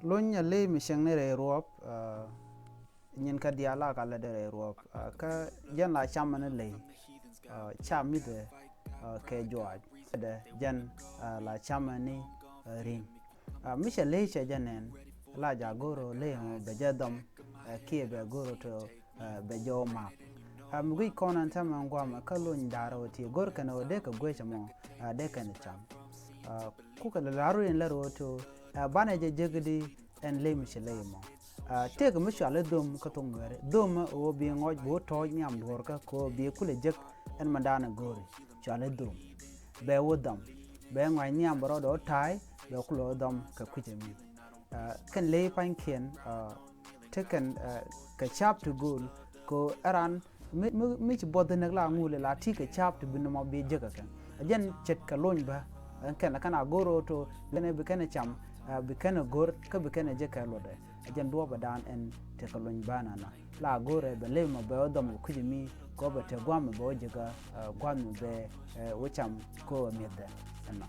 Lonya le mi sheng ne re ruop nyin ka dia la ka le de re ruop ka jan la cham ne le cham mi de ke jwa de jan la cham ni ring mi she le che janen la ja goro le ho be jadom ki be goro to be jo ma mi gui konan ta man gwa ma ka lon daro ti gor kana de ka gwe chamo de kan cham ku ka la ru en la ro to bana je jegdi en le mi she le mo te ga mi shale dum ka to ngere dum o bi ngoj bo to nyam dor ka ko bi kule jek en mandana gori shale dum be wodam be ngwa nyam bro do tai be kulo dam ka kuje mi kan le pan ken te kan ka chap to gul ko aran mi ci bodde nak la ngule la ti ka chap to bin mo be jeka kan ajen chet ka loñ ba kan kana goro to lene be kana cham be kana gor ka be kana jeka lode ajen do ba dan en te ka loñ bana na la gore be le mo be odom kuje mi ko be te gwam be jega gwam be wo cham ko medde na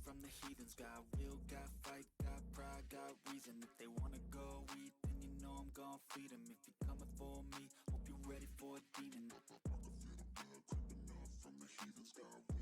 From the heathens, got will, got fight, got pride, got reason. If they wanna go eat, then you know I'm gon' feed them. If you're coming for me, hope you're ready for a demon. I can feel the blood creeping up from the heathens, got